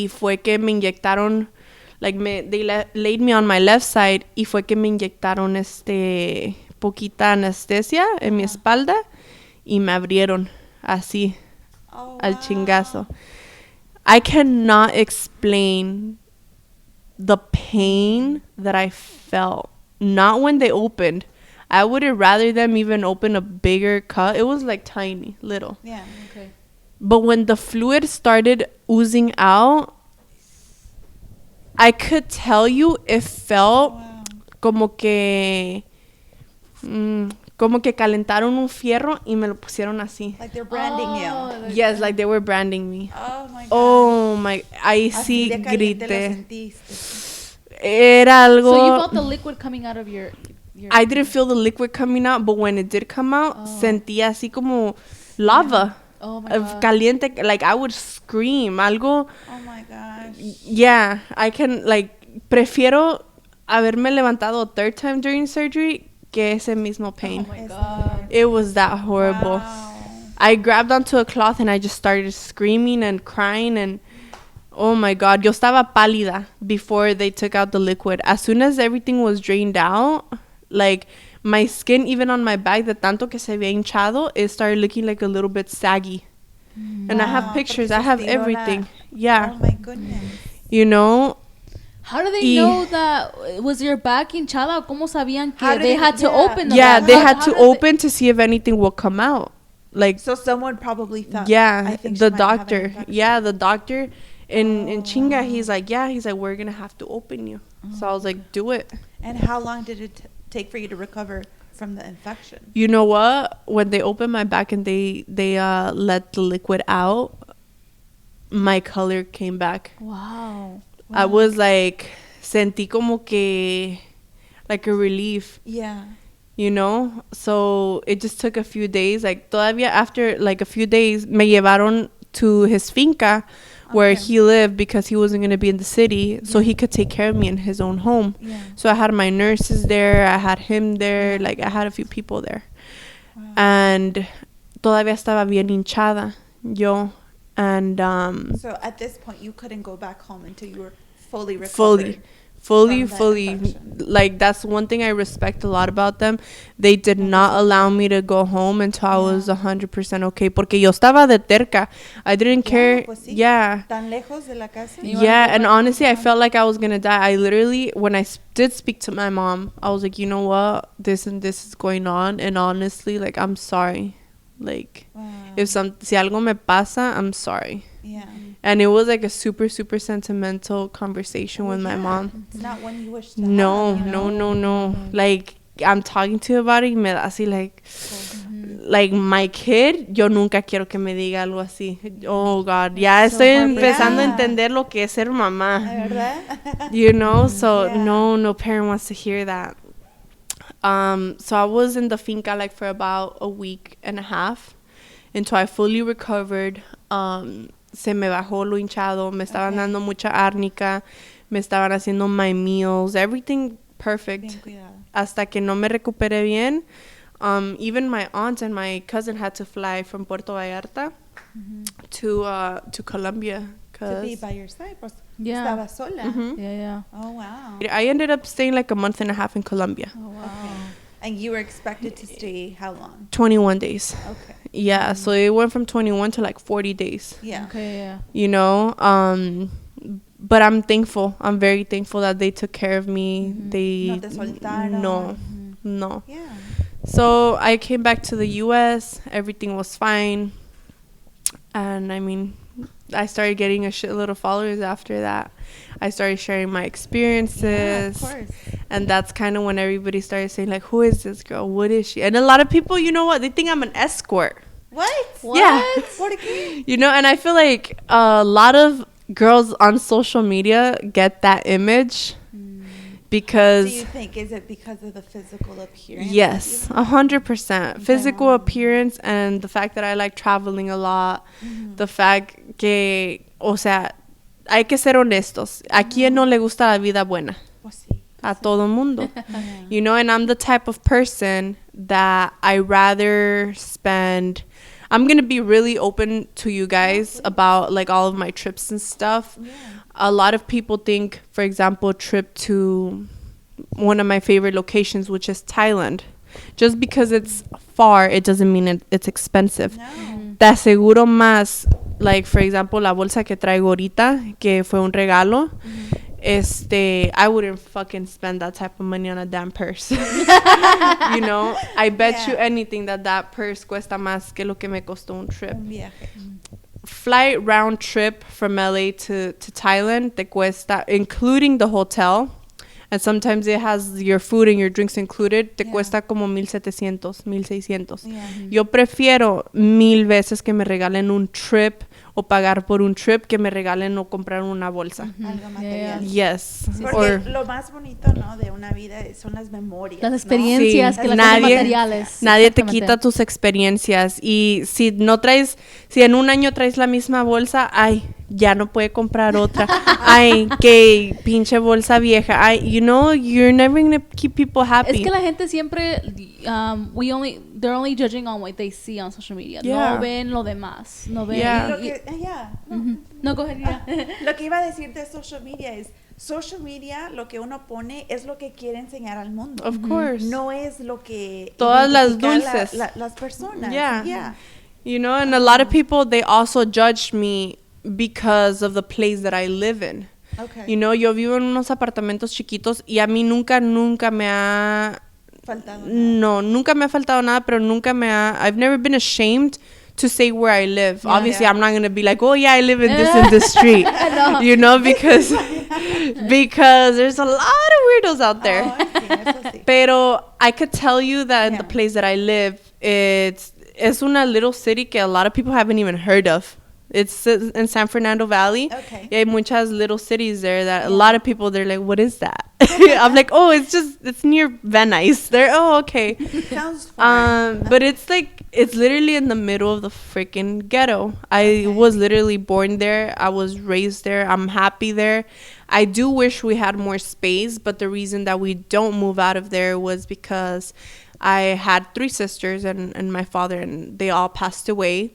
y fue que me inyectaron, like, they laid me on my left side, y fue que me inyectaron poquita anestesia en mi espalda, y me abrieron así, al chingazo. I cannot explain the pain that I felt. Not when they opened. I would have rather them even open a bigger cut. It was like tiny, little. Yeah, okay. But when the fluid started oozing out, I could tell you it felt como que calentaron un fierro y me lo pusieron así. Like they're branding you. Yes, like they were branding me. Oh my God. Oh my, ahí sí Así de caliente lo grité. sentiste. Era algo. So you felt the liquid coming out of your I didn't feel the liquid coming out, but when it did come out, sentí así como lava. Oh my God. Caliente, like I would scream. Algo. Oh my gosh. Yeah, I can, like, prefiero haberme levantado a third time during surgery que ese mismo pain. Oh my God. It was that horrible. Wow. I grabbed onto a cloth and I just started screaming and crying, and oh my God, yo estaba pálida before they took out the liquid. As soon as everything was drained out, like my skin, even on my back, de tanto que se había hinchado, it started looking like a little bit saggy. And I have pictures, I have everything. Yeah. Oh my goodness. You know? How do they know that? Was your back hinchada? ¿Cómo sabían How que did they they- had to yeah. open the Yeah, back? they How- had how to did they- open to see if anything will come out. Like, So someone probably thought. I yeah, think she the might have an doctor. infection. Yeah, the doctor. In Chinga, he's like, we're going to have to open you. So I was like, do it. And how long did it take for you to recover from the infection? You know what? When they opened my back and they let the liquid out, my color came back. Wow. I was like, sentí como que, like a relief, Yeah. you know? So it just took a few days. Like, todavía after like a few days, me llevaron to his finca where he lived because he wasn't going to be in the city, so he could take care of me in his own home. Yeah. So I had my nurses there, I had him there, like I had a few people there. Wow. And todavía estaba bien hinchada yo, and So at this point, you couldn't go back home until you were fully recovered. fully from that infection. like that's one thing I respect a lot about them. They did not allow me to go home until I was 100% okay, porque yo estaba de terca. I didn't care. Pues sí. Yeah. Tan lejos de la casa. Yeah, and honestly, I felt like I was gonna die. I literally, when I did speak to my mom, I was like, you know what, this and this is going on, and honestly, like, I'm sorry. Like, Wow. si algo me pasa, I'm sorry. Yeah. And it was like a super, super sentimental conversation with my mom. It's not one you wish to No, have. you know? no. Like, I'm talking to her about it y me da así, like my kid, yo nunca quiero que me diga algo así. Oh, God. Ya estoy empezando a entender lo que es ser mamá. ¿Verdad? You know? So, Yeah. no parent wants to hear that. So I was in the finca, like, for about a week and a half until I fully recovered. Se me bajó lo hinchado, me estaban dando mucha árnica, me estaban haciendo my meals, everything perfect. Bien cuidado. Hasta que no me recuperé bien. Even my aunt and my cousin had to fly from Puerto Vallarta to Colombia. To be by your side. Pues, Yeah. estaba sola. Yeah. Oh, wow. I ended up staying like a month and a half in Colombia. Oh, wow. And you were expected to stay how long? 21 days. Okay. Yeah, so it went from 21 to like 40 days. Yeah. Okay, yeah. You know, but I'm thankful. I'm very thankful that they took care of me. They No te soltaron. no. Yeah. So I came back to the US. Everything was fine, and I mean, I started getting a shitload of followers after that. I started sharing my experiences, Yeah, of course. and that's kind of when everybody started saying, like, who is this girl? What is she? And a lot of people, you know what? They think I'm an escort. What? Yeah. ¿Por qué? You know, and I feel like a lot of girls on social media get that image because Do you think, is it because of the physical appearance? yes, 100%. Physical appearance and the fact that I like traveling a lot. The fact que, o sea, hay que ser honestos. ¿A quién no le gusta la vida buena? Pues sí. A todo mundo. You know, and I'm the type of person that I rather spend I'm going to be really open to you guys about like all of my trips and stuff. Yeah. A lot of people think, for example, trip to one of my favorite locations, which is Thailand. Just because it's far, it doesn't mean it's expensive. No. Te aseguro más, like, for example, la bolsa que traigo ahorita, que fue un regalo, I wouldn't fucking spend that type of money on a damn purse. You know, I bet you anything that purse cuesta más que lo que me costó un trip. Un viaje. Flight round trip from LA to Thailand te cuesta, including the hotel, and sometimes it has your food and your drinks included, te cuesta como 1,700, 1,600. Yeah. Yo prefiero 1,000 veces que me regalen un trip o pagar por un trip que me regalen o comprar una bolsa. Algo material. Yes. Porque lo más bonito, ¿no? De una vida son las memorias. Las ¿no? experiencias Sí, que las cosas materiales. Nadie te Exactamente. quita tus experiencias. Y si en un año traes la misma bolsa, ay, ya no puede comprar otra. Ay, qué pinche bolsa vieja. Ay, you know, you're never gonna keep people happy. Es que la gente siempre, they're only judging on what they see on social media. Yeah. No ven lo demás. No ven. Yeah. No cogería. Lo que iba a decir de social media es, social media, lo que uno pone es lo que quiere enseñar al mundo. Of course. No es lo que Todas las identifica dulces. las personas. Yeah. You know, and a lot of people, they also judged me because of the place that I live in. Okay. You know, yo vivo en unos apartamentos chiquitos y a mí nunca me ha... Faltado nada. No, nunca me ha faltado nada, pero I've never been ashamed to say where I live. Yeah. Obviously, I'm not going to be like, oh yeah, I live in this street. No. You know, because there's a lot of weirdos out there. Oh, sí, eso sí. Pero I could tell you that in the Yeah. place that I live, it's una little city que a lot of people haven't even heard of. It's in San Fernando Valley. Okay. Y hay muchas little cities there that a lot of people, they're like, what is that? I'm like, oh, it's near Venice. They're, oh, okay. Sounds fun. But it's literally in the middle of the freaking ghetto. I was literally born there. I was raised there. I'm happy there. I do wish we had more space, but the reason that we don't move out of there was because I had 3 sisters and my father, and they all passed away.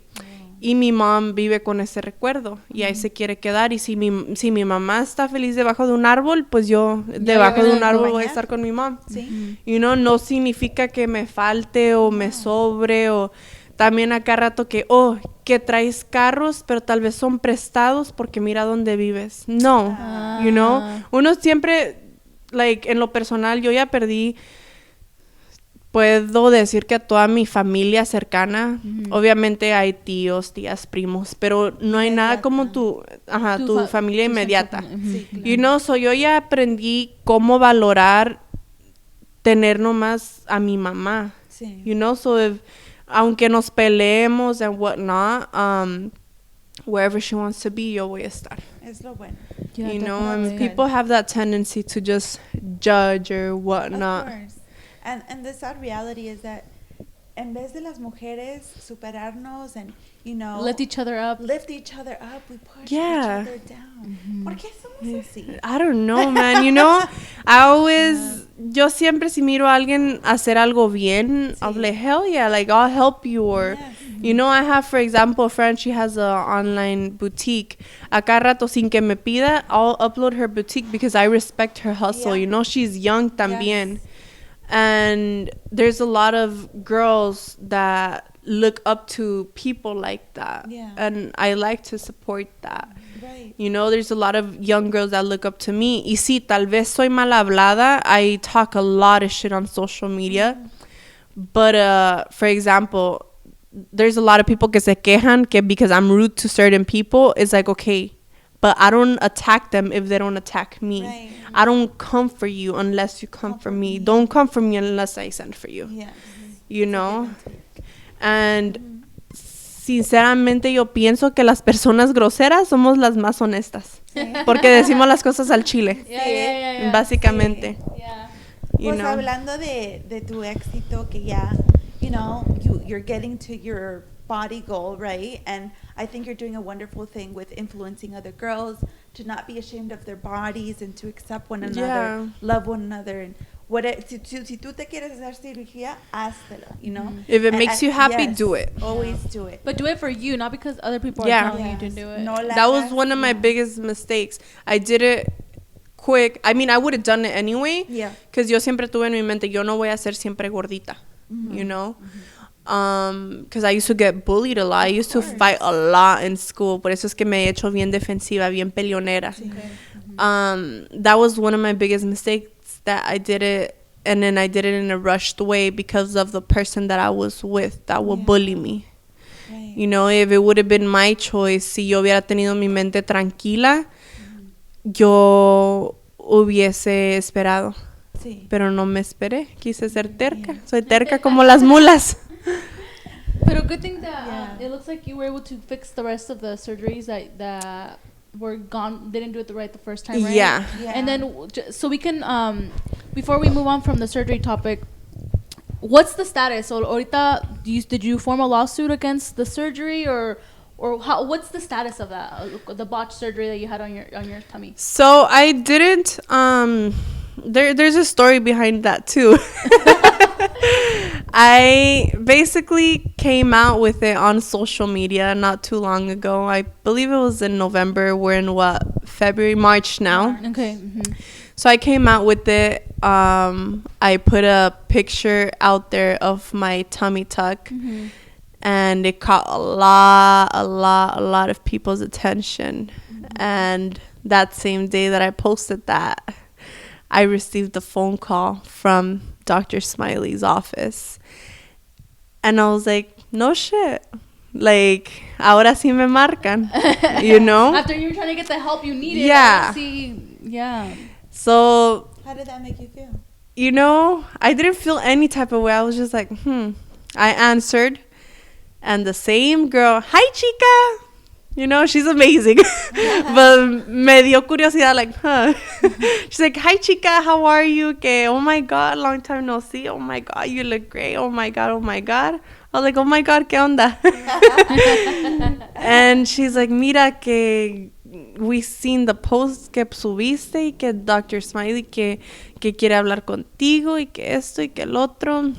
Y mi mom vive con ese recuerdo y ahí se quiere quedar. Y si mi mamá está feliz debajo de un árbol, pues yo debajo de un árbol voy a estar con mi mom. Sí. You know, no significa que me falte o me sobre, o también acá rato que traes carros, pero tal vez son prestados porque mira dónde vives. No, you know, uno siempre, like, en lo personal, yo ya perdí, puedo decir que a toda mi familia cercana. Obviamente hay tíos, tías, primos, pero no hay nada como tu familia inmediata. Sí, claro. You know, so yo ya aprendí cómo valorar tener nomás a mi mamá. Sí. You know, so aunque nos peleemos and whatnot, wherever she wants to be, yo voy a estar. Es lo bueno. Yeah, you know, and definitely. people have that tendency to just judge or whatnot. Of course. And the sad reality is that en vez de las mujeres superarnos and, you know, Lift each other up. we push Yeah. each other down. ¿Por qué somos así? I don't know, man. You know, yo siempre si miro a alguien hacer algo bien, I'll be like, hell yeah, like, I'll help you. Or, Yes. you know, I have, for example, a friend, she has a online boutique. A cada rato, sin que me pida, I'll upload her boutique because I respect her hustle. Yeah. You know, she's young también. Yes. And there's a lot of girls that look up to people like that. Yeah. And I like to support that. Right. You know, there's a lot of young girls that look up to me. Y sí, tal vez soy mal hablada. I talk a lot of shit on social media. But, for example, there's a lot of people que se quejan que because I'm rude to certain people, it's like, okay, but I don't attack them if they don't attack me. Right. I don't come for you unless you come for me. Don't come for me unless I send for you. Yeah. You know? And sinceramente yo pienso que las personas groseras somos las más honestas. Porque decimos las cosas al chile. Yeah. Básicamente. Yeah. You Pues know? hablando de tu éxito, que ya, you know, you're getting to your body goal, right? And I think you're doing a wonderful thing with influencing other girls to not be ashamed of their bodies and to accept one another, Yeah. love one another. And si tú te quieres hacer cirugía, háztelo, you know? If it makes you happy, yes, do it. Always do it. But do it for you, not because other people Yeah. are telling you to do it. No la That was hagas, one of my biggest mistakes. I did it quick. I mean, I would have done it anyway. Yeah. Because yo siempre tuve en mi mente, yo no voy a ser siempre gordita. You know? Because I used to get bullied a lot. I used to fight a lot in school. Por eso es que me he hecho bien defensiva, bien peleonera. That was one of my biggest mistakes, that I did it, and then I did it in a rushed way because of the person that I was with that would bully me. Right. You know, if it would have been my choice, si yo hubiera tenido mi mente tranquila, yo hubiese esperado. Sí. Pero no me esperé. Quise ser terca. Soy terca como las mulas. But a good thing that it looks like you were able to fix the rest of the surgeries that were gone, didn't do it right the first time, right? Yeah. And then, so we can, before we move on from the surgery topic, what's the status? So, ahorita, did you form a lawsuit against the surgery, or how? What's the status of that, the botched surgery that you had on your tummy? So I didn't. There's a story behind that too. I basically came out with it on social media not too long ago. I believe it was in November. We're in February, March now. Okay. So I came out with it. I put a picture out there of my tummy tuck, and it caught a lot of people's attention. And that same day that I posted that, I received a phone call from Dr. Smiley's office. And I was like, no shit. Like, ahora sí me marcan, you know? After you were trying to get the help you needed. Yeah. Yeah. So, How did that make you feel? you know, I didn't feel any type of way. I was just like, I answered. And the same girl, hi, chica. You know, she's amazing. But me dio curiosidad, like, She's like, hi, chica, how are you? Que, oh, my God, long time no see. Oh, my God, you look great. Oh, my God, oh, my God. I was like, oh, my God, ¿qué onda? And she's like, mira, que we seen the post que subiste y que Dr. Smiley que quiere hablar contigo y que esto y que el otro.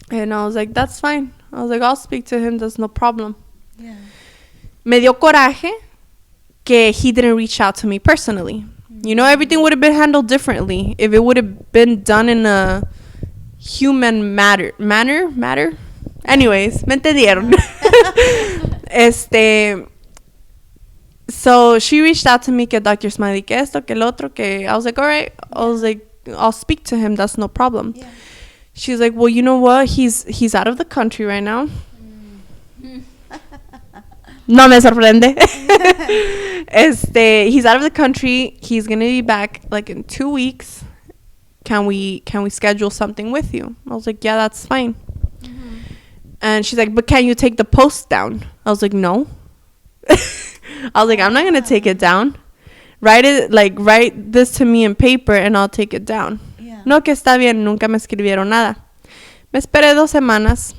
And I was like, that's fine. I was like, I'll speak to him. There's no problem. Yeah. Me dio coraje que he didn't reach out to me personally. You know, everything would have been handled differently if it would have been done in a human manner. Anyways, me entendieron. So she reached out to me que Dr. Smiley que esto, que el otro, que I was like, all right. I was like, I'll speak to him. That's no problem. Yeah. She's like, well, you know what? He's out of the country right now. No me sorprende. He's out of the country. He's gonna be back like in 2 weeks. Can we schedule something with you? I was like, yeah, that's fine. And she's like, but can you take the post down? I was like, no. I was like, I'm not gonna take it down. Write this to me in paper and I'll take it down. Yeah. No, que está bien. Nunca me escribieron nada. Me esperé 2 semanas.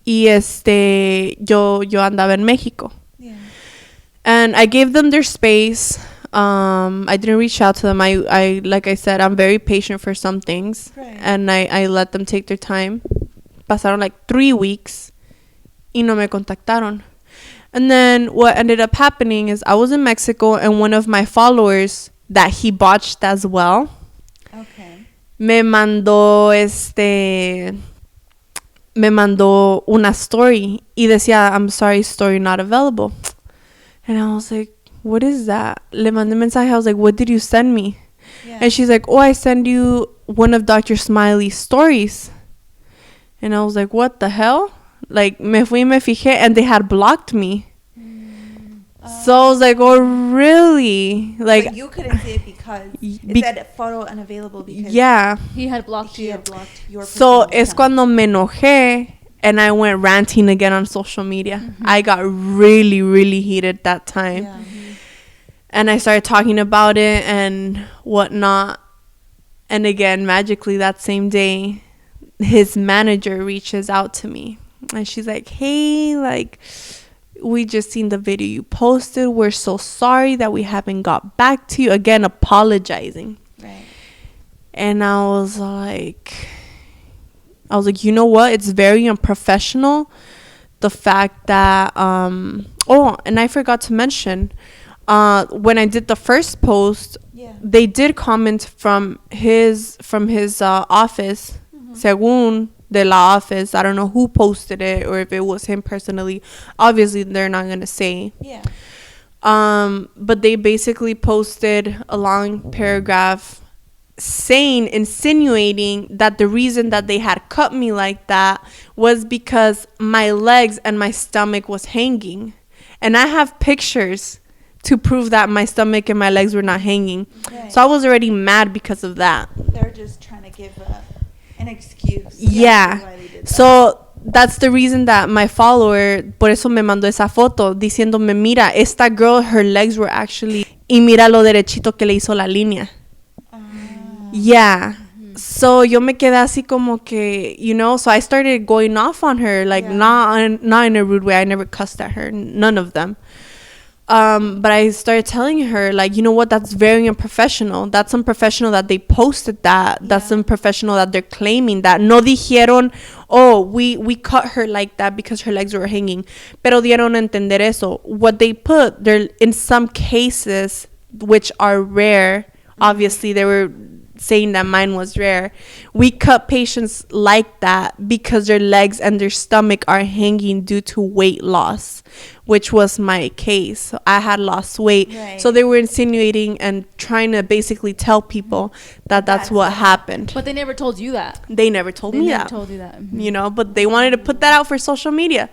Y yo andaba en México. Yeah. And I gave them their space. I didn't reach out to them. I like I said, I'm very patient for some things. Right. And I let them take their time. Pasaron like 3 weeks. Y no me contactaron. And then what ended up happening is I was in Mexico and one of my followers that he botched as well. Okay. Me mandó una story y decía, I'm sorry, story not available. And I was like, what is that? Le mandé mensaje. I was like, what did you send me? Yeah. And she's like, oh, I send you one of Dr. Smiley's stories. And I was like, what the hell? Like, me fui y me fijé and they had blocked me. So I was like, oh, really? Like, but you couldn't see it because it said photo unavailable because yeah. He had blocked he you. had blocked your So personal es account. cuando me enojé and I went ranting again on social media. I got really, really heated that time. Yeah. And I started talking about it and whatnot. And again, magically that same day, his manager reaches out to me. And she's like, hey, like, we just seen the video you posted. We're so sorry that we haven't got back to you. Again, apologizing. Right. And I was like, you know what? It's very unprofessional. The fact that, oh, and I forgot to mention, when I did the first post, Yeah. they did comment from his office, según de la office. I don't know who posted it or if it was him personally. Obviously, they're not gonna say. Yeah. But they basically posted a long paragraph insinuating that the reason that they had cut me like that was because my legs and my stomach was hanging. And I have pictures to prove that my stomach and my legs were not hanging. Right. So I was already mad because of that. They're just trying to give an excuse. Yeah. Why they did that. So that's the reason that my follower, por eso me mandó esa foto, diciéndome, mira, esta girl, her legs were actually, y mira lo derechito que le hizo la línea. Yeah. So yo me quedé así como que, you know, so I started going off on her, like, Yeah. not in a rude way. I never cussed at her, none of them. But I started telling her, like, you know what, that's very unprofessional. That's unprofessional that they posted that. That's Yeah. unprofessional that they're claiming that. No dijeron, oh, we cut her like that because her legs were hanging. Pero dieron a entender eso. What they put, they're in some cases, which are rare, obviously they were saying that mine was rare. We cut patients like that because their legs and their stomach are hanging due to weight loss, which was my case. So I had lost weight. Right. So they were insinuating and trying to basically tell people that that's what happened. But they never told you that. They never told They me never that. told you that. You know, but they wanted to put that out for social media.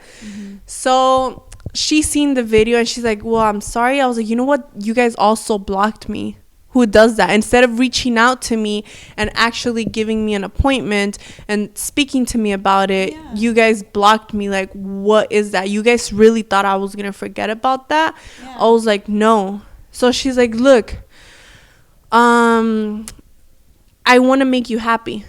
So she seen the video and she's like, well, I'm sorry. I was like, you know what? You guys also blocked me. Who does that? Instead of reaching out to me and actually giving me an appointment and speaking to me about it, Yeah. you guys blocked me. Like, what is that? You guys really thought I was going to forget about that? Yeah. I was like, no. So she's like, look, I want to make you happy.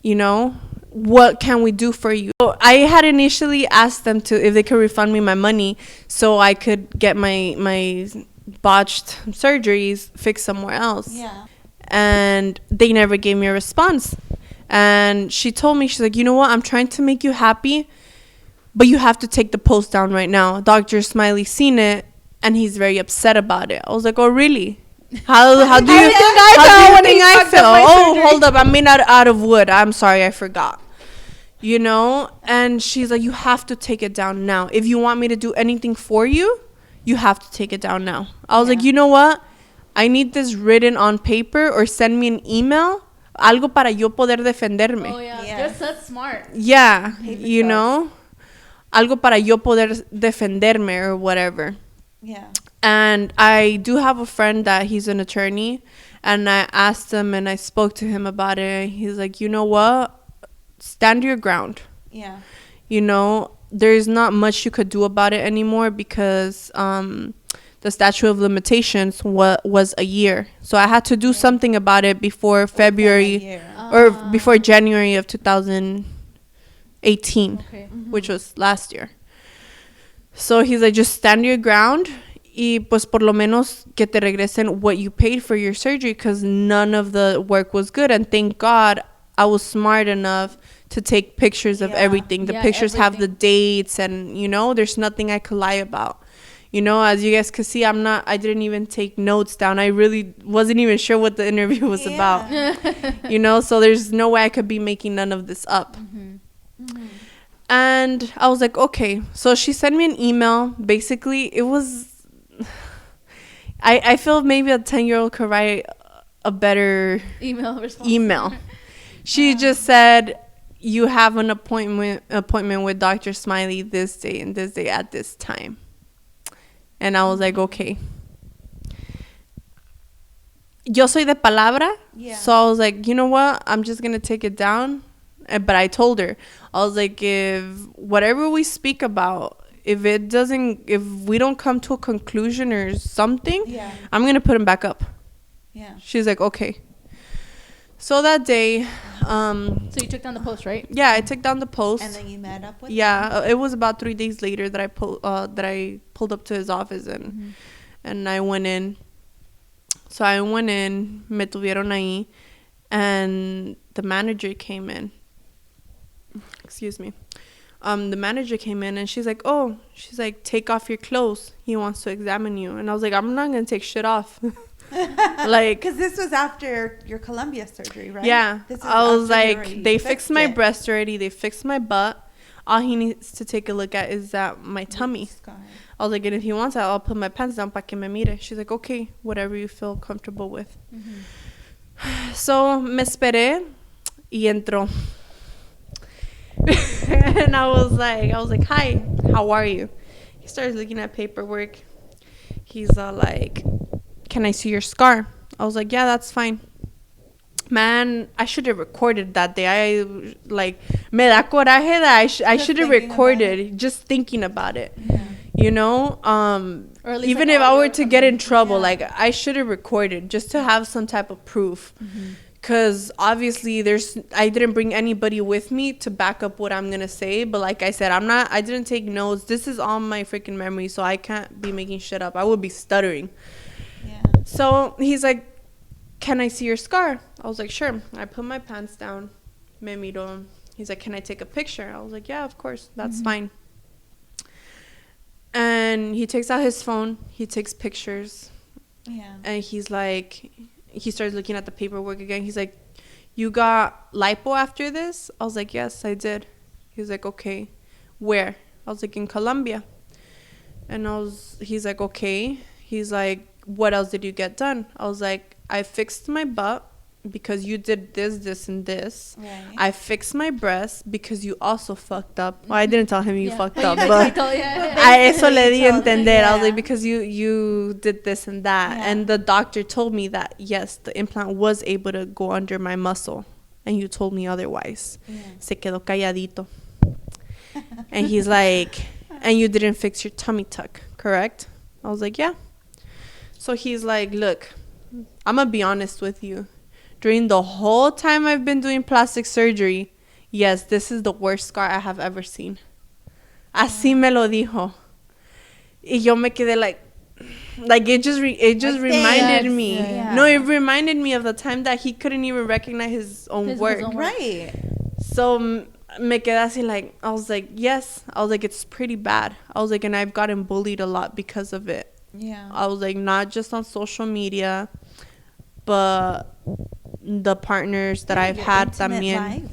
You know, what can we do for you? So I had initially asked them to, if they could refund me my money so I could get my botched surgeries fixed somewhere else. Yeah. And they never gave me a response. And she told me, she's like, you know what? I'm trying to make you happy, but you have to take the post down right now. Dr. Smiley seen it and he's very upset about it. I was like, oh, really? How do you think I feel? Oh, hold up. I'm made out of wood. I'm sorry, I forgot. You know? And she's like, you have to take it down now. If you want me to do anything for you, you have to take it down now. I was like, you know what? I need this written on paper or send me an email. Algo para yo poder defenderme. Oh, yeah. Yes. That's smart. Yeah, Paper you trails. know? Algo para yo poder defenderme or whatever. Yeah. And I do have a friend that he's an attorney. And I asked him and I spoke to him about it. He's like, you know what? Stand your ground. Yeah. You know, there's not much you could do about it anymore because the statute of limitations was a year. So I had to do something about it before February or before January of 2018, Okay. which was last year. So he's like, just stand your ground y pues por lo menos que te regresen what you paid for your surgery because none of the work was good. And thank God I was smart enough to take pictures of Yeah. everything. The Yeah, pictures have the everything. dates and, you know, there's nothing I could lie about. You know, as you guys could see, I didn't even take notes down. I really wasn't even sure what the interview was about. You know, so there's no way I could be making none of this up. And I was like, okay. So she sent me an email. Basically, it was... I feel maybe a 10-year-old could write a better Email response. email. She just said, you have an appointment with Dr. Smiley this day and this day at this time. And I was like, okay. Yo soy de palabra. Yeah. So I was like, you know what? I'm just going to take it down. But I told her, I was like, if whatever we speak about, if we don't come to a conclusion or something, Yeah. I'm going to put him back up. Yeah. She's like, okay. So that day, So you took down the post, right? yeah, I took down the post. And then you met up with Yeah, it was about 3 days later that I pulled up to his office and I went in. So I went in, me tuvieron ahí, And the manager came in. Excuse me. The manager came in and she's like, take off your clothes. He wants to examine you. And I was like, I'm not going to take shit off. Like, because this was after your Colombia surgery, right? Yeah. I was like, they fixed my it. breast already. They fixed my butt. All he needs to take a look at is my tummy. I was like, and if he wants that, I'll put my pants down pa que me mire. She's like, okay, whatever you feel comfortable with. Mm-hmm. So, me esperé y entró. And I was like, hi, how are you? He starts looking at paperwork. He's like, can I see your scar? I was like, yeah, that's fine. Man, I should have recorded that day. Me da coraje that I should have recorded just thinking about it. Yeah. You know, even if I were to get in trouble, I should have recorded just to have some type of proof. Because obviously I didn't bring anybody with me to back up what I'm going to say. But like I said, I didn't take notes. This is all my freaking memory. So I can't be making shit up. I would be stuttering. Yeah. So he's like, can I see your scar? I was like, sure. I put my pants down. Me miro. He's like, can I take a picture? I was like, yeah, of course. That's fine. And he takes out his phone. He takes pictures. Yeah. And he's like, he starts looking at the paperwork again. He's like, you got lipo after this? I was like, yes, I did. He's like, okay. Where? I was like, in Colombia. And he's like, okay. He's like, what else did you get done? I was like, I fixed my butt because you did this, and this. Right. I fixed my breast because you also fucked up. Well, I didn't tell him you fucked up, but eso le di entender. I was like, because you did this and that. Yeah. And the doctor told me that, yes, the implant was able to go under my muscle. And you told me otherwise. Yeah. Se quedó calladito. And he's like, and you didn't fix your tummy tuck, correct? I was like, yeah. So he's like, look, I'm going to be honest with you. During the whole time I've been doing plastic surgery, yes, this is the worst scar I have ever seen. Así me lo dijo. Y yo me quedé like it just reminded me. Yeah. No, it reminded me of the time that he couldn't even recognize his own work. Right. So me quedé así like, I was like, yes. I was like, it's pretty bad. I was like, and I've gotten bullied a lot because of it. Yeah. I was like, not just on social media, but the partners that I've had también.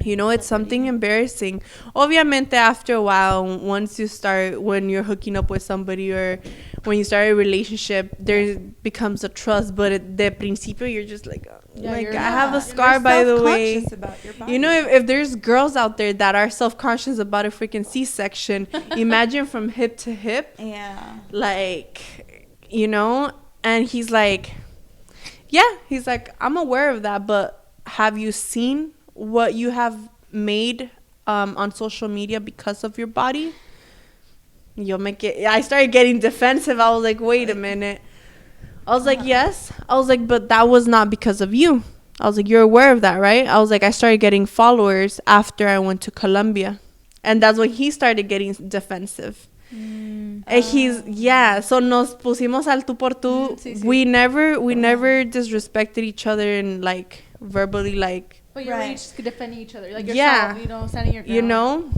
You know, it's something embarrassing. Obviamente, after a while, when you're hooking up with somebody or when you start a relationship, there becomes a trust. But de principio, you're just like, I have a scar, by the way. You know, if there's girls out there that are self-conscious about a freaking C-section, imagine from hip to hip. Yeah. Like, you know, and he's like, I'm aware of that, but have you seen what you have made on social media because of your body? I started getting defensive. I was like, wait a minute. I was like, yes. I was like, but that was not because of you. I was like, you're aware of that, right? I was like, I started getting followers after I went to Colombia. And that's when he started getting defensive. And so nos pusimos al tú por tú. Sí. We never disrespected each other and like verbally, like. But you're just defending each other, like yourself, you know, standing your ground. You know.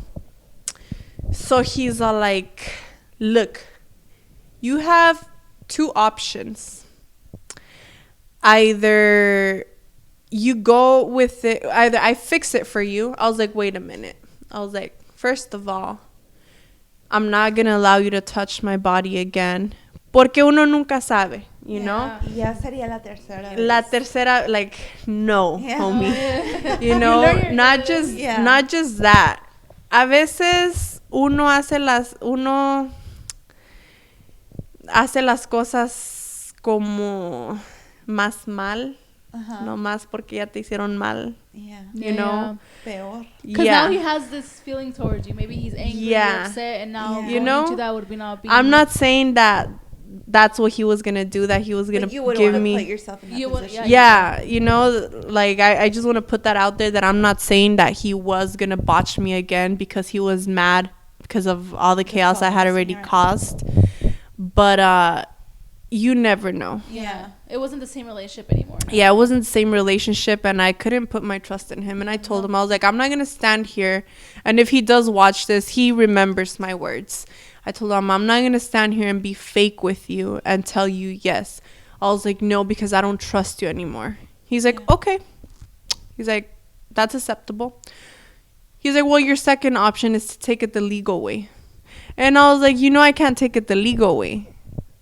So he's all like, look, you have two options. Either you go with it, either I fix it for you. I was like, wait a minute. I was like, first of all, I'm not going to allow you to touch my body again. Porque uno nunca sabe, you know? Ya sería la tercera. La tercera, like, no, homie. You know, not just that. A veces uno hace las cosas como más mal. No más porque ya te hicieron mal. Yeah. You know? Peor. Because now he has this feeling towards you. Maybe he's angry or upset, and now going into that would be not being... I'm not saying that that's what he was going to do, that he was going to give me... You wouldn't want to put yourself in that position. Yeah, you know, like, I just want to put that out there, that I'm not saying that he was going to botch me again because he was mad because of all the chaos I had already caused. But, you never know. Yeah. It wasn't the same relationship anymore. Yeah, it wasn't the same relationship, and I couldn't put my trust in him. And I told him, I was like, I'm not going to stand here. And if he does watch this, he remembers my words. I told him, I'm not going to stand here and be fake with you and tell you yes. I was like, no, because I don't trust you anymore. He's like, okay. He's like, that's acceptable. He's like, well, your second option is to take it the legal way. And I was like, I can't take it the legal way.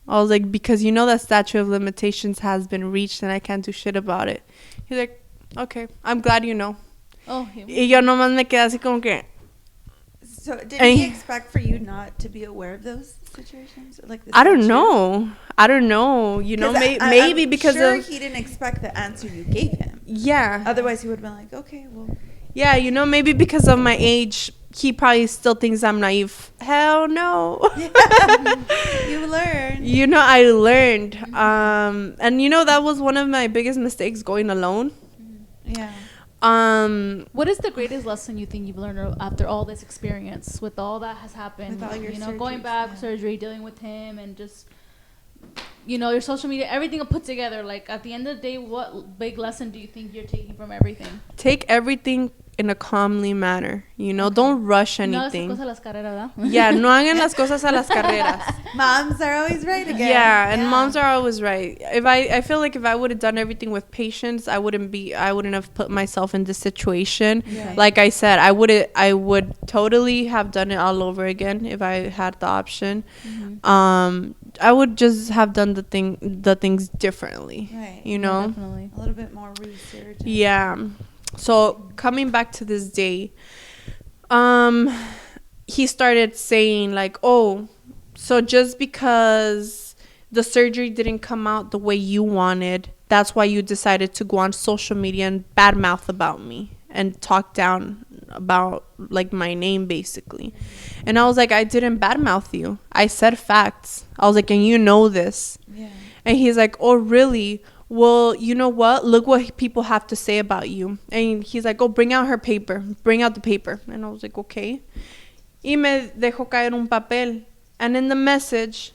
I was like, because that statute of limitations has been reached and I can't do shit about it. He's like, okay, I'm glad you know. Oh, Y yo nomás me quedé así como que... So did he expect for you not to be aware of those situations? Like I don't know. Maybe because sure of... he didn't expect the answer you gave him. Yeah. Otherwise he would have been like, okay, well... Yeah, maybe because of my age... He probably still thinks I'm naive. Hell no. You learned. I learned. And that was one of my biggest mistakes, going alone. Yeah. What is the greatest lesson you think you've learned after all this experience, with all that has happened? With all your surgeries, going back, surgery, dealing with him, and just, your social media, everything put together. Like, at the end of the day, what big lesson do you think you're taking from everything? Take everything in a calmly manner, don't rush anything. No hagas las carreras, ¿verdad? Yeah, no hagan las cosas a las carreras. Moms are always right again. Yeah, and moms are always right. I feel like if I would have done everything with patience, I wouldn't have put myself in this situation. Yeah. Like I said, I would totally have done it all over again if I had the option. Mm-hmm. I would just have done the things differently. Right. Yeah, definitely. A little bit more research. Yeah. So coming back to this day, he started saying like, oh, so just because the surgery didn't come out the way you wanted, that's why you decided to go on social media and badmouth about me and talk down about like my name basically. And I was like, I didn't badmouth you. I said facts. I was like, and you know this. Yeah. And he's like, oh, really? Well, you know what? Look what people have to say about you. And he's like, oh, bring out the paper. And I was like, okay. Y me dejó caer un papel. And in the message,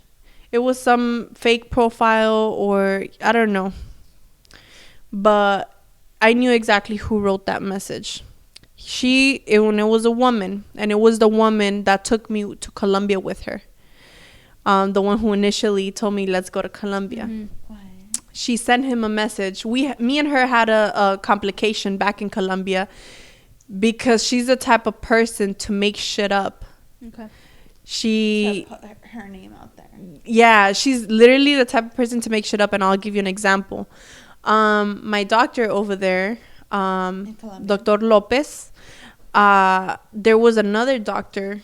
it was some fake profile or I don't know. But I knew exactly who wrote that message. It was a woman. And it was the woman that took me to Colombia with her. The one who initially told me, let's go to Colombia. Mm-hmm. She sent him a message. Me and her had a complication back in Colombia because she's the type of person to make shit up. Okay. She put her name out there. Yeah, she's literally the type of person to make shit up, and I'll give you an example. My doctor over there, Dr. Lopez, there was another doctor,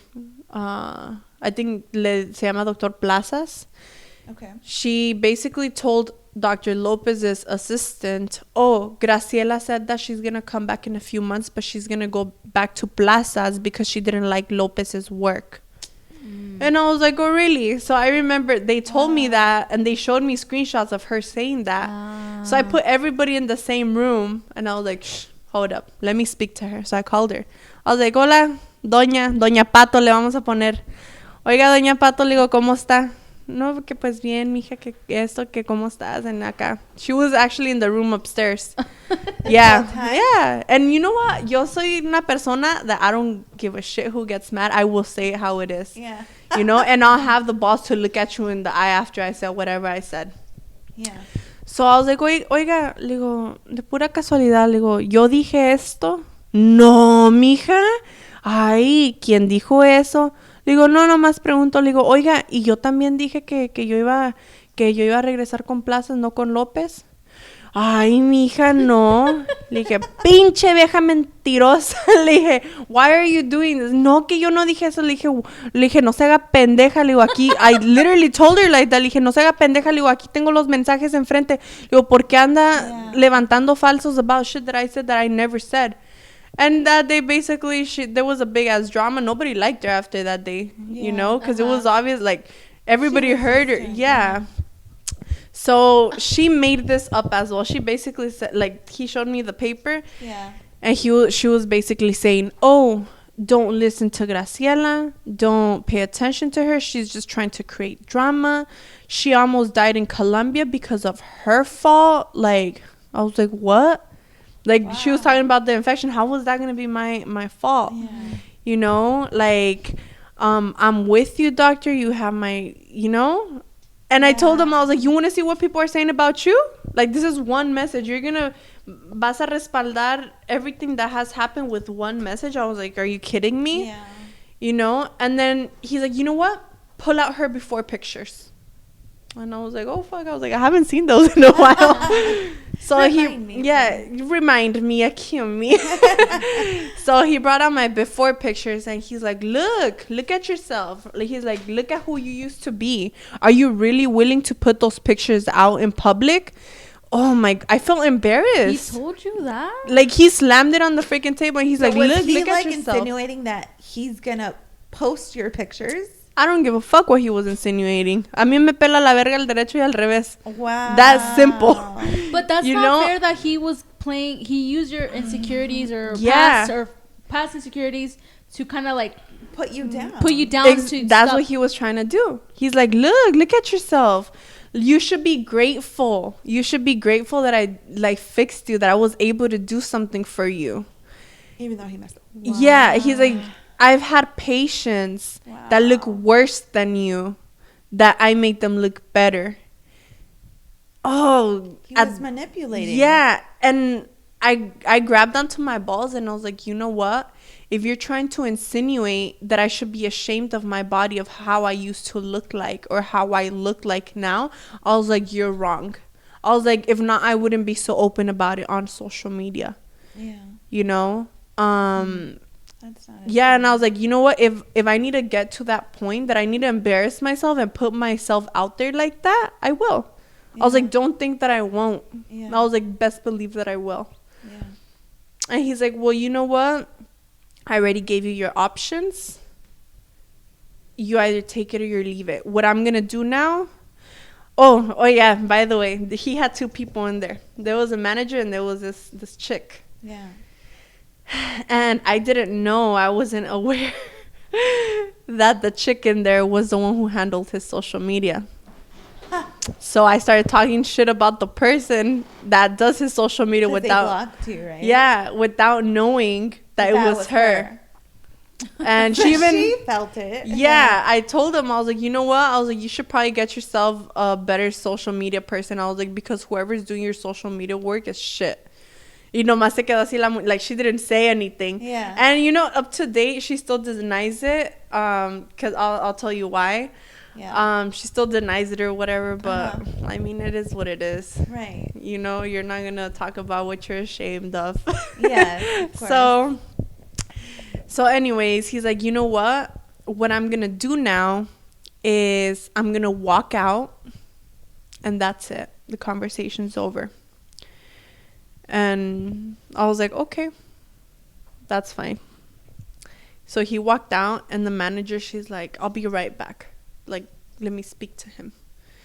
I think se llama Dr. Plazas. Okay. She basically told Dr. Lopez's assistant, oh, Graciela said that she's going to come back in a few months, but she's going to go back to Plazas because she didn't like Lopez's work. And I was like, oh, really? So I remember they told me that, and they showed me screenshots of her saying that. So I put everybody in the same room, and I was like, shh, hold up. Let me speak to her. So I called her. I was like, hola, Doña Pato, le vamos a poner. Oiga, Doña Pato, le digo, ¿cómo está? No, que pues bien, mija, que esto, que cómo estás, and acá. She was actually in the room upstairs. Yeah. And you know what? Yo soy una persona that I don't give a shit who gets mad. I will say it how it is. Yeah. And I'll have the boss to look at you in the eye after I said whatever I said. Yeah. So I was like, oiga, le digo, de pura casualidad, le digo, ¿yo dije esto? No, mija. Ay, ¿quién dijo eso? Le digo, no, nomás pregunto, le digo, oiga, y yo también dije que yo iba a regresar con Plazas, no con López. Ay, mija, no. Le dije, pinche vieja mentirosa. Le dije, why are you doing this? No, que yo no dije eso. Le dije, no se haga pendeja. Le digo, aquí, I literally told her like that. Le dije, no se haga pendeja. Le digo, aquí tengo los mensajes enfrente. Le digo, ¿por qué anda levantando falsos about shit that I said that I never said? And that day, basically, there was a big-ass drama. Nobody liked her after that day, because it was obvious, like, everybody heard her. Yeah. So she made this up as well. She basically said, like, he showed me the paper. Yeah. And she was basically saying, oh, don't listen to Graciela. Don't pay attention to her. She's just trying to create drama. She almost died in Colombia because of her fault. Like, I was like, what? Like, she was talking about the infection. How was that going to be my fault? Yeah. You know, like, I'm with you, doctor. You have my, you know. And I told him, I was like, you want to see what people are saying about you? Like, this is one message. You're going to, vas a respaldar everything that has happened with one message. I was like, are you kidding me? Yeah. You know? And then he's like, you know what? Pull out her before pictures. And I was like, oh, fuck. I was like, I haven't seen those in a while. So remind me, accuse me. So he brought out my before pictures and he's like, look at yourself. Like, he's like, look at who you used to be. Are you really willing to put those pictures out in public? Oh my, I felt embarrassed. He told you that? Like, he slammed it on the freaking table and he's like, look at yourself. Insinuating that he's gonna post your pictures? I don't give a fuck what he was insinuating. A mí me pela la verga el derecho y al revés. Wow. That's simple. But that's not fair that he was playing. He used your insecurities or past insecurities to kind of like put you down. That's what he was trying to do. He's like, look at yourself. You should be grateful. You should be grateful that I like fixed you, that I was able to do something for you. Even though he messed up. Wow. Yeah, he's like, I've had patients that look worse than you, that I make them look better. Oh, he was manipulating. Yeah, and I grabbed onto my balls and I was like, you know what? If you're trying to insinuate that I should be ashamed of my body, of how I used to look like or how I look like now, I was like, you're wrong. I was like, if not, I wouldn't be so open about it on social media. Yeah. You know? That's not and I was like, you know what? If I need to get to that point that I need to embarrass myself and put myself out there like that, I will. Yeah. I was like, don't think that I won't. Yeah. I was like, best believe that I will. Yeah. And he's like, well, you know what? I already gave you your options. You either take it or you leave it. What I'm going to do now... Oh, yeah, by the way, he had two people in there. There was a manager and there was this chick. Yeah. And I didn't know, I wasn't aware that the chick in there was the one who handled his social media. So I started talking shit about the person that does his social media without... They blocked you, right? Yeah, without knowing that it was her. And she even... She felt it. Yeah, I told him, I was like, you know what? I was like, you should probably get yourself a better social media person. I was like, because whoever's doing your social media work is shit. Y nomás se quedó así, like, she didn't say anything. Yeah. And, you know, up to date, she still denies it. Because I'll tell you why. Yeah. She still denies it or whatever. But, I mean, it is what it is. Right. You know, you're not going to talk about what you're ashamed of. Yeah, of course. So, anyways, he's like, you know what? What I'm going to do now is I'm going to walk out. And that's it. The conversation's over. And I was like, okay, that's fine. So he walked out and the manager, she's like, I'll be right back. Like, let me speak to him.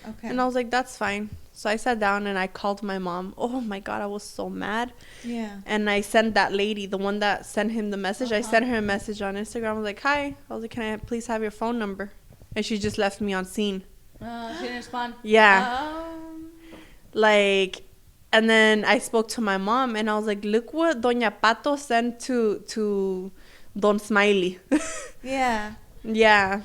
Okay. And I was like, that's fine. So I sat down and I called my mom. Oh my God, I was so mad. Yeah. And I sent that lady, the one that sent him the message, I sent her a message on Instagram. I was like, hi. I was like, can I please have your phone number? And she just left me on scene. She didn't respond? Yeah. Like... And then I spoke to my mom and I was like, look what Doña Pato sent to Don Smiley. Yeah. Yeah.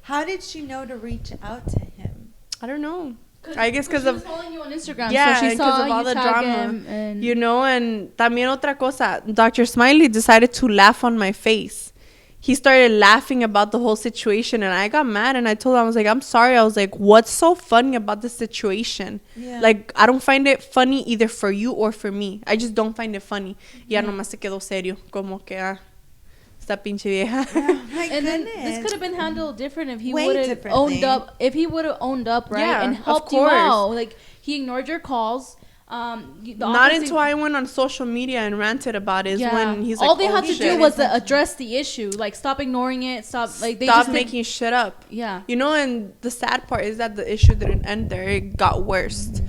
How did she know to reach out to him? I don't know. I guess because of... She was following you on Instagram. Yeah, so she saw of all you the drama. And you know, and también otra cosa. Dr. Smiley decided to laugh on my face. He started laughing about the whole situation and I got mad and I told him, I was like, I'm sorry. I was like, what's so funny about this situation? Yeah. Like, I don't find it funny either for you or for me. I just don't find it funny. Ya nomás se quedó serio. Como que, esta pinche vieja. And then this could have been handled different if he would have owned up. If he would have owned up, right? Yeah, and helped you out. Like, he ignored your calls. Not until I went on social media and ranted about it is when he's like, all they had to do was address the issue, like stop ignoring it, stop making shit up. Yeah, you know, and the sad part is that the issue didn't end there; it got worse.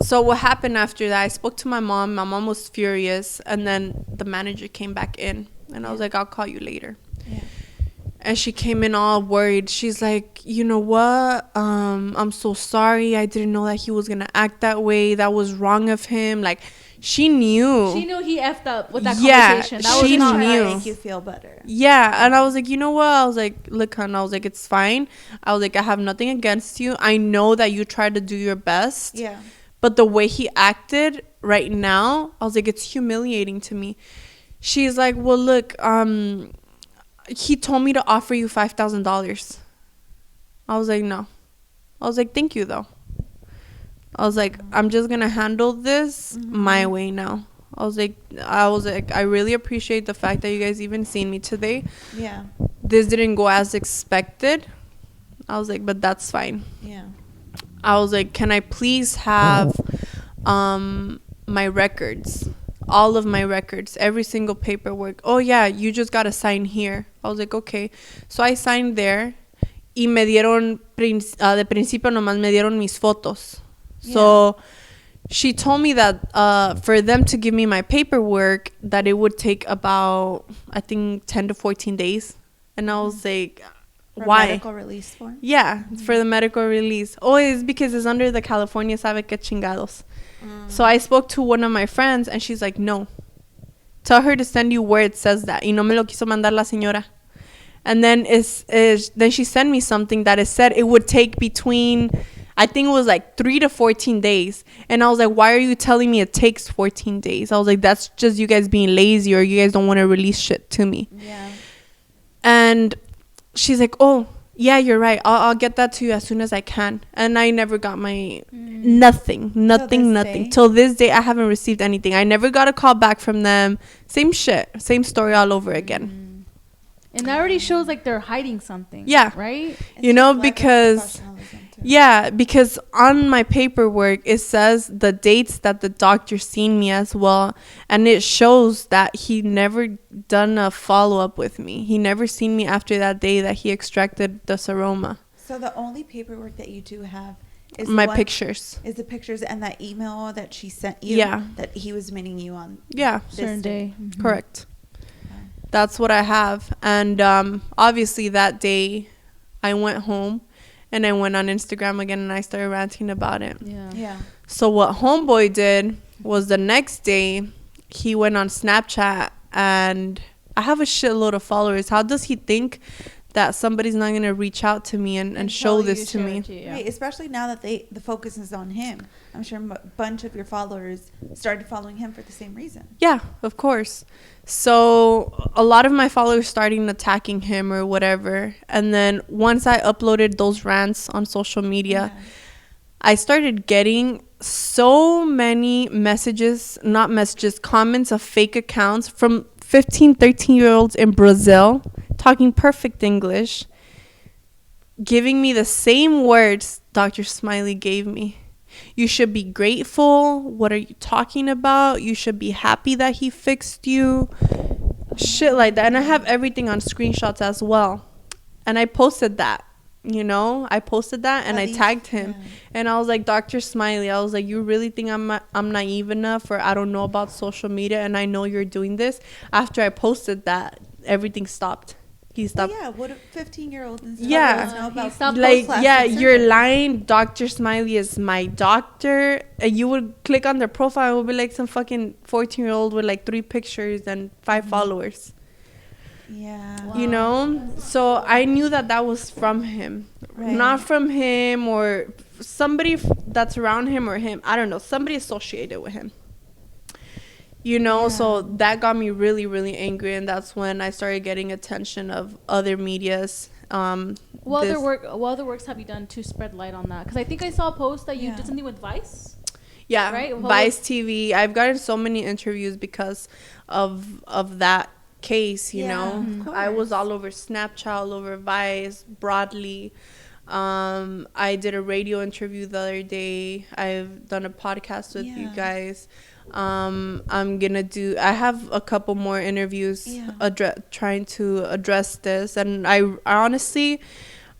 So what happened after that, I spoke to my mom. My mom was furious. And then the manager came back in. And I was like, I'll call you later. Yeah. And she came in all worried. She's like, you know what? I'm so sorry. I didn't know that he was going to act that way. That was wrong of him. Like, she knew. She knew he effed up with that Yeah, conversation. That she was not knew. nice. Make you feel better. Yeah, and I was like, you know what? I was like, look, hon, I was like, it's fine. I was like, I have nothing against you. I know that you tried to do your best. Yeah. But the way he acted right now, I was like, it's humiliating to me. She's like, well, look, he told me to offer you $5,000. I was like, no. I was like, thank you, though. I was like, I'm just going to handle this my way now. I was like, I really appreciate the fact that you guys even seen me today. Yeah. This didn't go as expected. I was like, but that's fine. Yeah. I was like, can I please have my records, all of my records, every single paperwork? Oh yeah, you just gotta sign here. I was like, okay. So I signed there, y me dieron de principio nomás me dieron mis fotos. So she told me that for them to give me my paperwork, that it would take about, I think, 10 to 14 days. And I was like, For why? medical release form? Yeah, for the medical release. Oh, it's because it's under the California sabe que chingados. So I spoke to one of my friends, and she's like, no. Tell her to send you where it says that. Y no me lo quiso mandar la señora. And then then she sent me something that it said it would take between, I think it was like 3 to 14 days. And I was like, why are you telling me it takes 14 days? I was like, that's just you guys being lazy, or you guys don't want to release shit to me. Yeah. And she's like, oh, yeah, you're right. I'll get that to you as soon as I can. And I never got my nothing. Till this day, I haven't received anything. I never got a call back from them. Same shit. Same story all over again. And that already shows like they're hiding something. Yeah. Right? You know, because... Yeah, because on my paperwork, it says the dates that the doctor seen me as well. And it shows that he never done a follow-up with me. He never seen me after that day that he extracted the seroma. So the only paperwork that you do have is My pictures. Is the pictures and that email that she sent you. Yeah. That he was meeting you on. Yeah. Certain day. Correct. That's what I have. And obviously that day I went home. And I went on Instagram again and I started ranting about it. Yeah. So what homeboy did was the next day, he went on Snapchat, and I have a shitload of followers. How does he think that somebody's not going to reach out to me and show this to me? Right, especially now that the focus is on him. I'm sure a bunch of your followers started following him for the same reason. Yeah, of course. So a lot of my followers started attacking him or whatever. And then once I uploaded those rants on social media, I started getting so many comments of fake accounts from 15, 13-year-olds in Brazil talking perfect English, giving me the same words Dr. Smiley gave me. You should be grateful. What are you talking about? You should be happy that he fixed you. Shit like that. And I have everything on screenshots as well. And I posted that, and I tagged him. Yeah. And I was like, Dr. Smiley, I was like, you really think I'm naive enough, or I don't know about social media, and I know you're doing this? After I posted that, everything stopped. He stopped. Yeah, what a 15-year-old and stuff. You're lying. Dr. Smiley is my doctor. And you would click on their profile, it would be like some fucking 14-year-old with like 3 pictures and 5 followers. Yeah. Wow. So I knew that was from him. Right. Not from him or somebody that's around him or him. I don't know. Somebody associated with him. So that got me really, really angry, and that's when I started getting attention of other medias. What other works have you done to spread light on that? Because I think I saw a post that you did something with Vice. Yeah, right? Vice TV. I've gotten so many interviews because of that case. I was all over Snapchat, all over Vice, broadly. I did a radio interview the other day. I've done a podcast with you guys. I have a couple more interviews trying to address this, and I honestly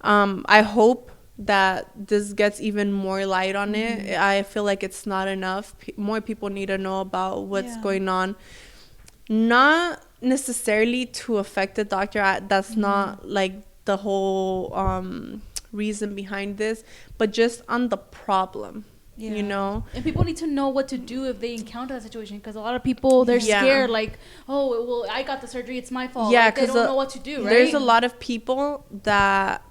I hope that this gets even more light on it. I feel like it's not enough. More people need to know about what's going on. Not necessarily to affect the doctor. That's not like the whole reason behind this, but just on the problem. You know, and people need to know what to do if they encounter that situation, because a lot of people, they're scared, like, oh well, I got the surgery, it's my fault. Yeah, like, they don't know what to do, right? There's a lot of people that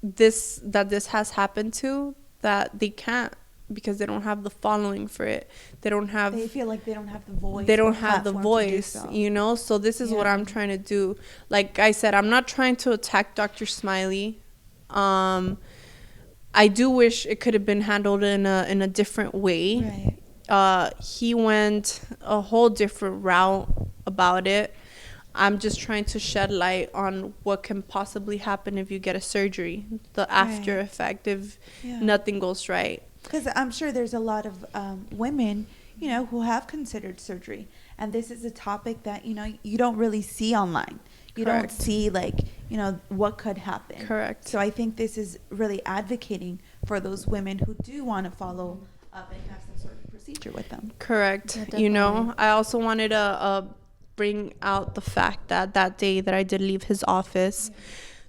this has happened to, that they can't, because they don't have the following for it. They feel like they don't have the voice. They don't have the voice, you know. So this is what I'm trying to do. Like I said, I'm not trying to attack Dr. Smiley. I do wish it could have been handled in a different way. Right. He went a whole different route about it. I'm just trying to shed light on what can possibly happen if you get a surgery, the after effect if nothing goes right. Because I'm sure there's a lot of women, you know, who have considered surgery, and this is a topic that, you know, you don't really see online. You don't see, like, you know, what could happen. Correct. So I think this is really advocating for those women who do want to follow up and have some sort of procedure with them. Correct. Yeah, you know, I also wanted to bring out the fact that day that I did leave his office,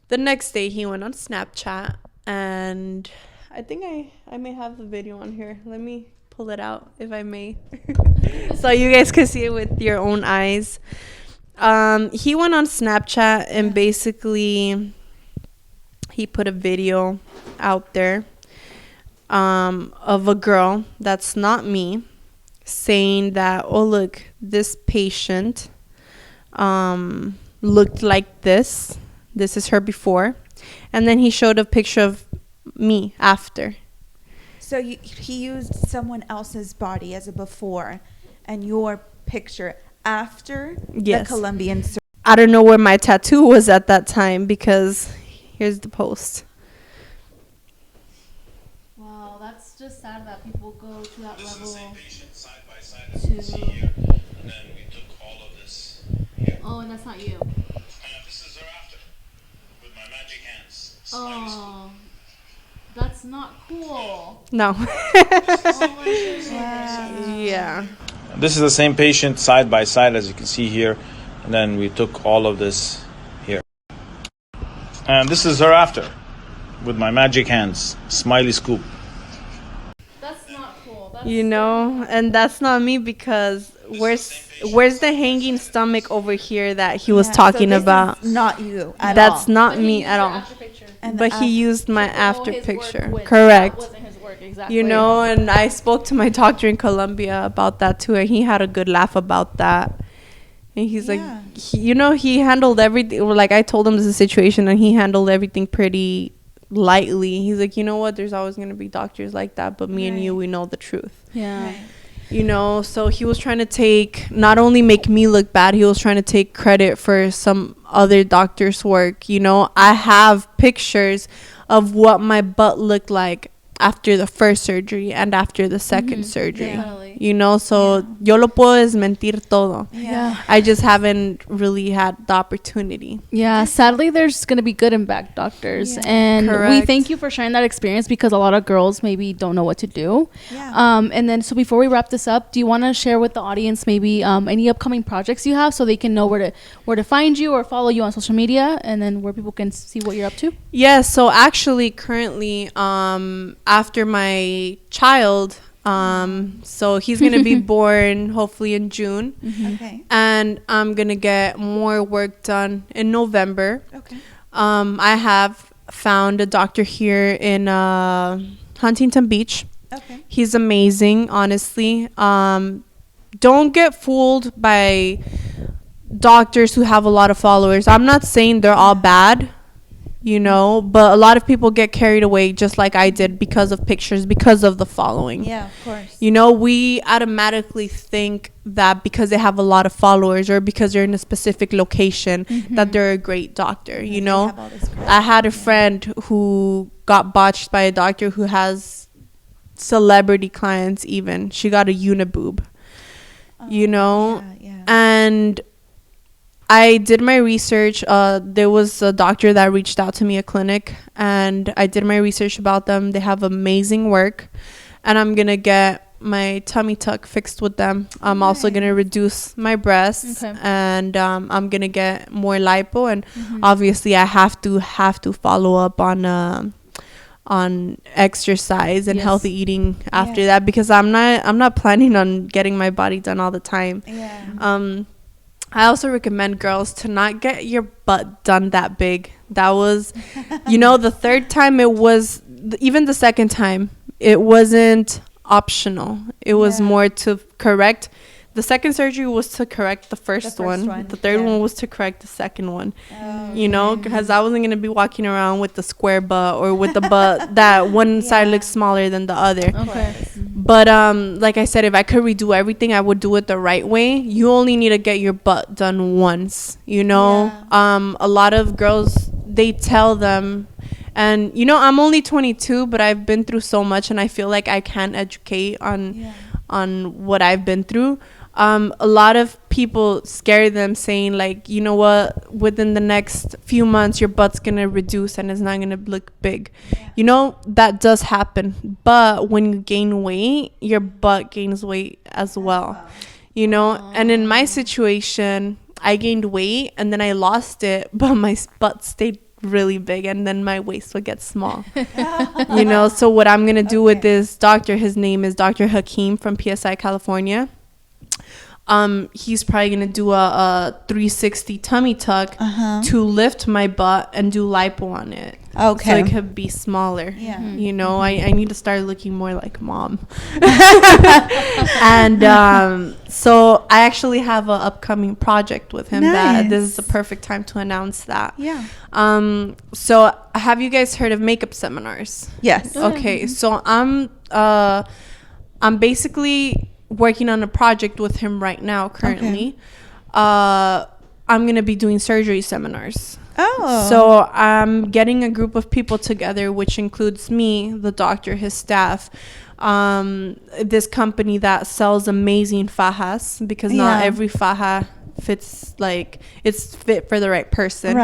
the next day he went on Snapchat, and I think I may have the video on here. Let me pull it out, if I may, so you guys can see it with your own eyes. He went on Snapchat and basically he put a video out there of a girl that's not me, saying that, oh look, this patient looked like this is her before, and then he showed a picture of me after. So he used someone else's body as a before and your picture after the Colombian surgery. I don't know where my tattoo was at that time, because here's the post. Wow, that's just sad that people go to that level. Same patient side by side as you can see here, and then we took all of this here. Oh, and that's not you. This is her after, with my magic hands. Oh, that's not cool. No. Oh my goodness. Wow. Yeah. This is the same patient side by side as you can see here, and then we took all of this here. And this is her after, with my magic hands. Smiley scoop. That's not cool. You know, and that's not me, because where's the hanging stomach over here that he was talking about? Not you at all. That's not me at all. But he used my after picture. Correct. That wasn't his work, exactly. You know, and I spoke to my doctor in Colombia about that too, and he had a good laugh about that. And he's like, he handled everything. Like, I told him the situation, and he handled everything pretty lightly. He's like, you know what? There's always going to be doctors like that, but me and you, we know the truth. Yeah. Right. You know, so he was trying to not only make me look bad, he was trying to take credit for some other doctor's work. You know, I have pictures of what my butt looked like after the first surgery and after the second surgery. Totally. You know, so yo lo puedo desmentir todo. Yeah. I just haven't really had the opportunity. Yeah, sadly there's going to be good and bad doctors. Yeah. And we thank you for sharing that experience, because a lot of girls maybe don't know what to do. Yeah. And then, so before we wrap this up, do you want to share with the audience maybe any upcoming projects you have, so they can know where to find you or follow you on social media, and then where people can see what you're up to? Yeah, so actually currently after my child, so he's gonna be born hopefully in June. Okay. And I'm gonna get more work done in November. Okay. I have found a doctor here in Huntington Beach. Okay. He's amazing, honestly. Don't get fooled by doctors who have a lot of followers. I'm not saying they're all bad, you know, but a lot of people get carried away, just like I did, because of pictures, because of the following. Yeah, of course. You know, we automatically think that because they have a lot of followers or because they're in a specific location, that they're a great doctor, you know. I had a friend who got botched by a doctor who has celebrity clients even. She got a uniboob, you know. And I did my research. There was a doctor that reached out to me, a clinic, and I did my research about them. They have amazing work, and I'm gonna get my tummy tuck fixed with them. I'm also gonna reduce my breasts, and I'm gonna get more lipo, and obviously I have to follow up on exercise and healthy eating after that, because I'm not planning on getting my body done all the time. I also recommend girls to not get your butt done that big. That was, the third time, it was, even the second time, it wasn't optional. It was more to correct. The second surgery was to correct the first one. The third one was to correct the second one. Because I wasn't going to be walking around with the square butt, or with the butt that one side looks smaller than the other. But like I said, if I could redo everything, I would do it the right way. You only need to get your butt done once, a lot of girls, they tell them, and I'm only 22, but I've been through so much, and I feel like I can educate on what I've been through. A lot of people scare them, saying like, you know what, within the next few months your butt's gonna reduce and it's not gonna look big. That does happen, but when you gain weight, your butt gains weight as well. And in my situation, I gained weight and then I lost it, but my butt stayed really big, and then my waist would get small. So what I'm gonna do with this doctor, his name is Dr. Hakeem from PSI, California. He's probably gonna do a 360 tummy tuck to lift my butt and do lipo on it. So it could be smaller. I need to start looking more like mom. And so I actually have an upcoming project with him. That this is the perfect time to announce that. So have you guys heard of makeup seminars? Yes. Okay. So I'm basically working on a project with him right now currently. I'm gonna be doing surgery seminars. So I'm getting a group of people together, which includes me, the doctor, his staff, this company that sells amazing fajas, because not every faja fits, like it's fit for the right person.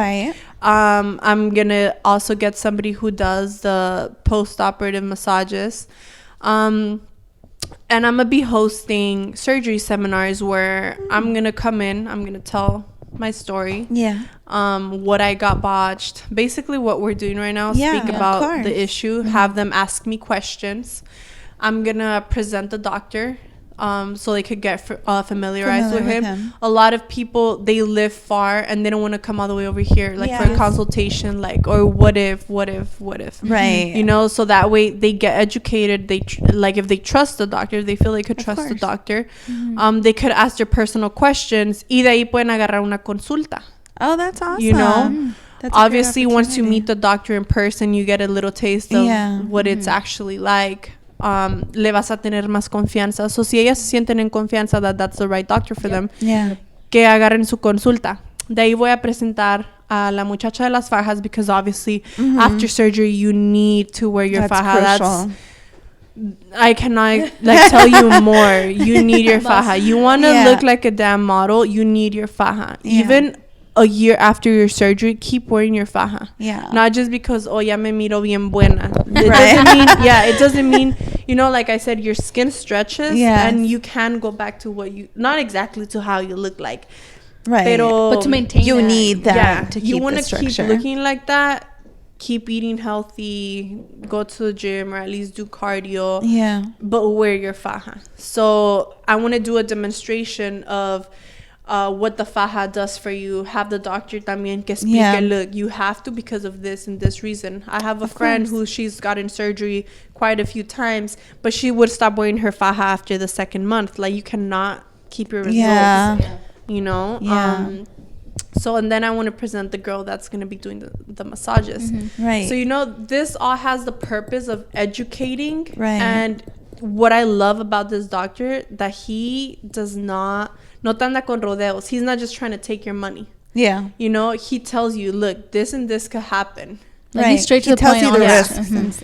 I'm gonna also get somebody who does the post-operative massages. And I'm gonna be hosting surgery seminars where I'm gonna come in, I'm gonna tell my story, what I got botched, basically what we're doing right now, speak about the issue, have them ask me questions. I'm gonna present the doctor, so they could get familiarized with him. A lot of people, they live far and they don't want to come all the way over here, like for a consultation, like, or what if right, so that way they get educated. They like, if they trust the doctor, they feel they could trust the doctor, they could ask their personal questions, y de ahí pueden agarrar una consulta. That's awesome. That's obviously once you meet the doctor in person, you get a little taste of what it's actually like. Le vas a tener más confianza. So si ellas se sienten en confianza that that's the right doctor for them, que agarren su consulta. De ahí voy a presentar a la muchacha de las fajas, because obviously after surgery you need to wear your faja. I cannot tell you more. You need your faja. You want to look like a damn model, you need your faja. Even a year after your surgery, keep wearing your faja. Not just because, ya me miro bien buena. It doesn't mean, like I said, your skin stretches and you can go back to not exactly to how you look like. But to maintain you need that to keep you want the to keep structure. looking like that. Keep eating healthy, go to the gym, or at least do cardio. But wear your faja. So I want to do a demonstration of what the faja does for you. Have the doctor también que explique, look, you have to because of this and this reason. I have a friend who she's gotten surgery quite a few times, but she would stop wearing her faja after the second month. Like, you cannot keep your results, so, and then I want to present the girl that's going to be doing the massages. So, this all has the purpose of educating. And what I love about this doctor, that he does no te anda con rodeos. He's not just trying to take your money. He tells you, look, this and this could happen. He's straight to the point. He tells you the risks.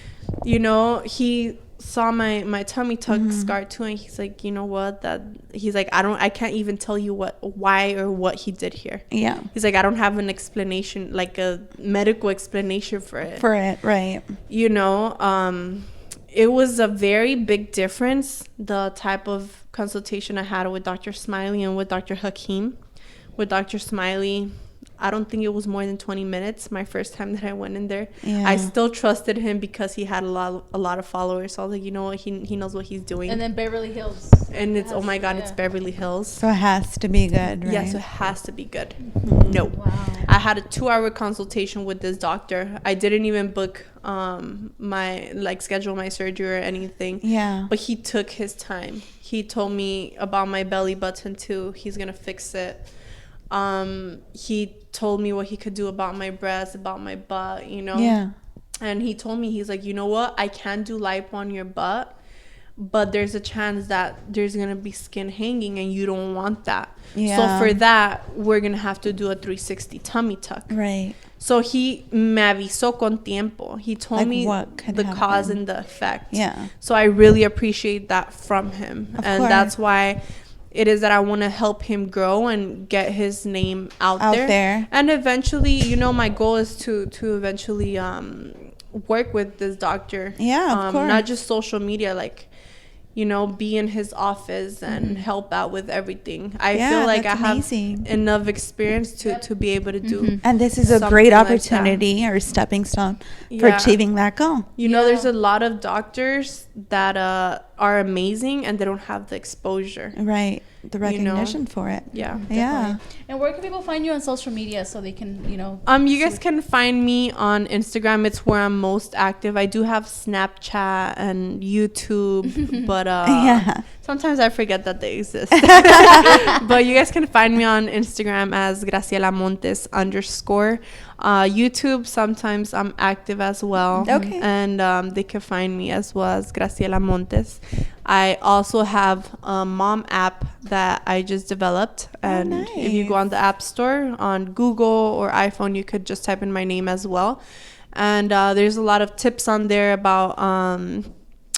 He saw my tummy tuck scar too, and he's like, you know what, he's like, I can't even tell you why or what he did here. Yeah. He's like, I don't have an explanation, like a medical explanation for it. Right. You know, it was a very big difference, the type of consultation I had with Dr. Smiley and with Dr. Hakeem. With Dr. Smiley, I don't think it was more than 20 minutes my first time that I went in there. Yeah. I still trusted him because he had a lot of followers. So I was like, you know what, he knows what he's doing. And then Beverly Hills. And it's, oh my God, it's Beverly Hills. So it has to be good, right? Yes, it has to be good. Mm-hmm. No. Wow. I had a 2-hour consultation with this doctor. I didn't even book schedule my surgery or anything. Yeah. But he took his time. He told me about my belly button too. He's gonna fix it. He told me what he could do about my breast, about my butt, you know. Yeah. And he told me, he's like, you know what, I can do lipo on your butt, but there's a chance that there's gonna be skin hanging and you don't want that. Yeah. So for that, we're gonna have to do a 360 tummy tuck. Right. So he me avisó con tiempo. He told Like me what could the happen. cause and the effect. Yeah. So I really appreciate that from him. Of And course. that's why it is that I want to help him grow and get his name out there. And eventually, you know, my goal is to eventually work with this doctor. Yeah, of course. Not just social media, like, you know, be in his office and help out with everything. I feel like I have enough experience to be able to do. And this is a great opportunity or stepping stone for achieving that goal. You know, there's a lot of doctors that are amazing and they don't have the exposure. Right. The recognition for it. Yeah. Yeah. And where can people find you on social media so they can, you know? You guys can find me on Instagram. It's where I'm most active. I do have Snapchat and YouTube, but sometimes I forget that they exist. But you guys can find me on Instagram as Graciela Montes _. YouTube, sometimes I'm active as well. Okay. And they can find me as well as Graciela Montes. I also have a mom app that I just developed. And if you go on the App Store, on Google or iPhone, you could just type in my name as well. And there's a lot of tips on there about...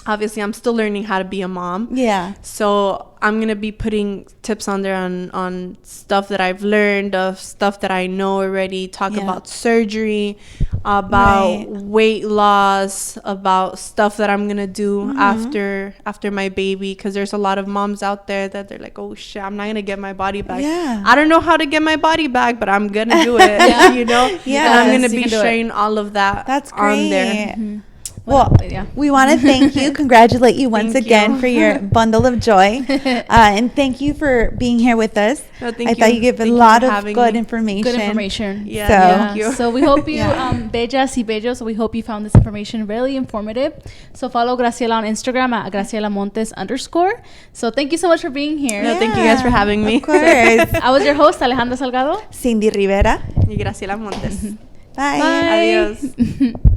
obviously, I'm still learning how to be a mom. Yeah. So I'm going to be putting tips on there on stuff that I've learned, of stuff that I know already, talk about surgery, about weight loss, about stuff that I'm going to do after my baby. Because there's a lot of moms out there that they're like, oh, shit, I'm not going to get my body back. Yeah. I don't know how to get my body back, but I'm going to do it, you know? Yeah. And I'm going to be sharing all of that on there. Well, we want to thank you, congratulate you once again for your bundle of joy, and thank you for being here with us. No, I thought you gave a lot of good information. Good information. Yeah, so, thank you. So we hope you, bellas y bellos, so we hope you found this information really informative. So follow Graciela on Instagram at Graciela Montes _. So thank you so much for being here. No, thank you guys for having me. Of course. I was your host, Alejandra Salgado. Cindy Rivera. Y Graciela Montes. Bye. Adiós.